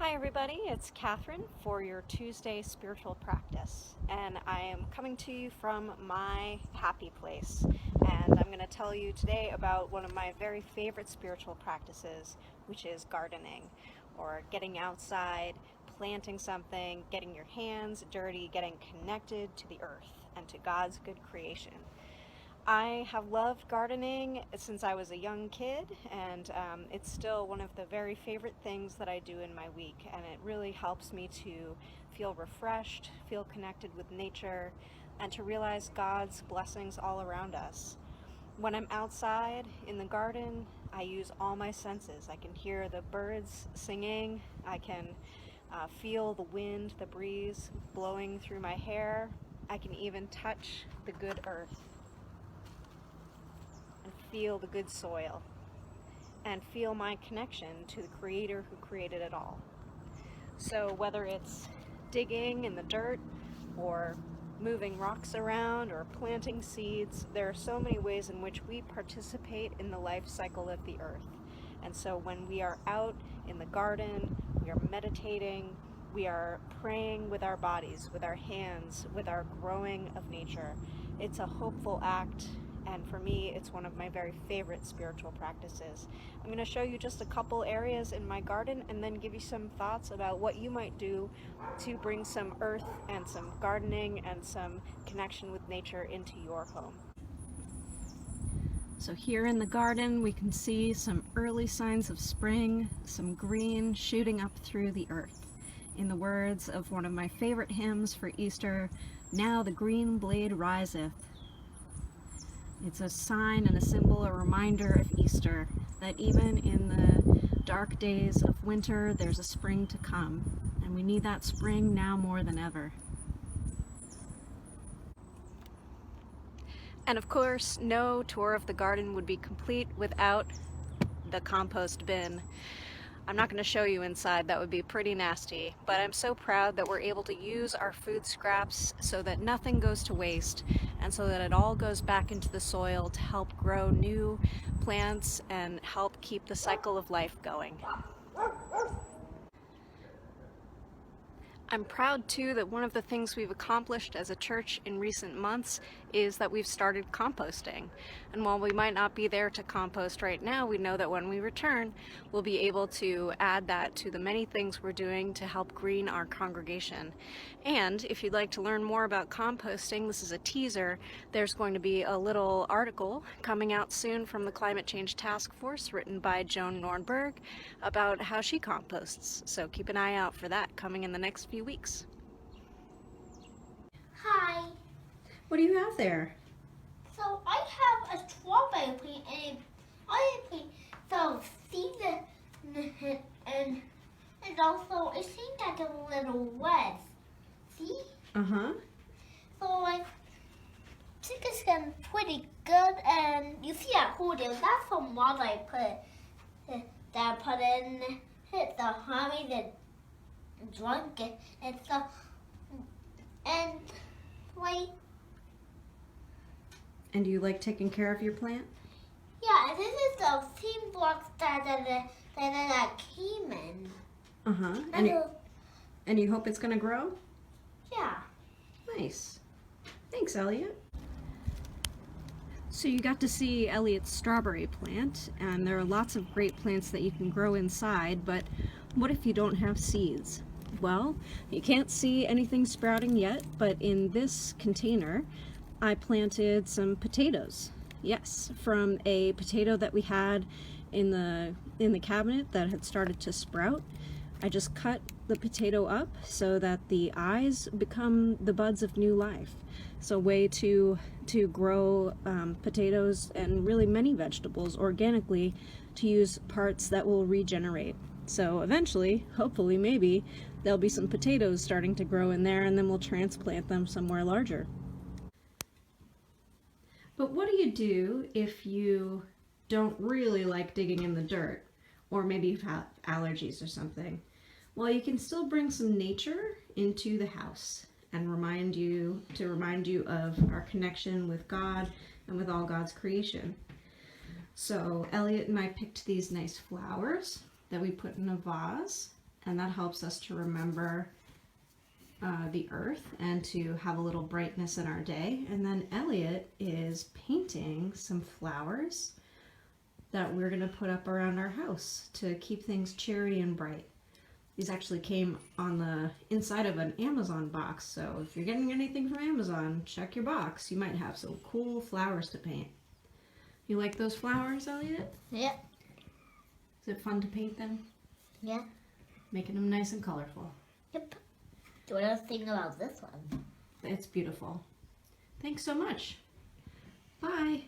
Hi everybody, it's Katherine for your Tuesday spiritual practice, and I am coming to you from my happy place, and I'm going to tell you today about one of my very favorite spiritual practices, which is gardening, or getting outside, planting something, getting your hands dirty, getting connected to the earth and to God's good creation. I have loved gardening since I was a young kid, and it's still one of the very favorite things that I do in my week, and it really helps me to feel refreshed, feel connected with nature, and to realize God's blessings all around us. When I'm outside in the garden, I use all my senses. I can hear the birds singing, I can feel the wind, the breeze blowing through my hair, I can even touch the good earth and feel the good soil and feel my connection to the creator who created it all. So whether it's digging in the dirt or moving rocks around or planting seeds, there are so many ways in which we participate in the life cycle of the earth. And so when we are out in the garden, we are meditating, we are praying with our bodies, with our hands, with our growing of nature. It's a hopeful act, and for me, it's one of my very favorite spiritual practices. I'm going to show you just a couple areas in my garden and then give you some thoughts about what you might do to bring some earth and some gardening and some connection with nature into your home. So here in the garden, we can see some early signs of spring, some green shooting up through the earth. In the words of one of my favorite hymns for Easter, "Now the green blade riseth." It's a sign and a symbol, a reminder of Easter, that even in the dark days of winter, there's a spring to come, and we need that spring now more than ever. And of course, no tour of the garden would be complete without the compost bin. I'm not going to show you inside, that would be pretty nasty, but I'm so proud that we're able to use our food scraps so that nothing goes to waste and so that it all goes back into the soil to help grow new plants and help keep the cycle of life going. I'm proud too that one of the things we've accomplished as a church in recent months is that we've started composting. And while we might not be there to compost right now, we know that when we return, we'll be able to add that to the many things we're doing to help green our congregation. And if you'd like to learn more about composting, this is a teaser, there's going to be a little article coming out soon from the Climate Change Task Force written by Joan Nornberg about how she composts. So keep an eye out for that coming in the next few weeks. Hi. What do you have there? So I have a strawberry plant and an onion plant. So seeds and also it seems like a little wet. See? Uh-huh. So I think it's getting pretty good, and you see that hoodie, that's from what I put in it, the honey that drunk it and stuff. And like, And do you like taking care of your plant? yeah, this is the team blocks that came in. Uh-huh. And you hope it's going to grow? Yeah. Nice. Thanks, Elliot. So you got to see Elliot's strawberry plant, and there are lots of great plants that you can grow inside, but what if you don't have seeds? Well, you can't see anything sprouting yet, but in this container, I planted some potatoes. Yes, from a potato that we had in the cabinet that had started to sprout. I just cut the potato up so that the eyes become the buds of new life. So a way to grow potatoes and really many vegetables organically, to use parts that will regenerate. So eventually, hopefully, maybe, there'll be some potatoes starting to grow in there, and then we'll transplant them somewhere larger. But what do you do if you don't really like digging in the dirt, or maybe you have allergies or something? Well, you can still bring some nature into the house and remind you of our connection with God and with all God's creation. So Elliot and I picked these nice flowers that we put in a vase, and that helps us to remember the earth and to have a little brightness in our day. And then Elliot is painting some flowers that we're going to put up around our house to keep things cheery and bright. These actually came on the inside of an Amazon box, so if you're getting anything from Amazon, check your box. You might have some cool flowers to paint. You like those flowers, Elliot? Yeah. Is it fun to paint them? Yeah. Making them nice and colorful. Yep. What else think about this one? It's beautiful. Thanks so much. Bye.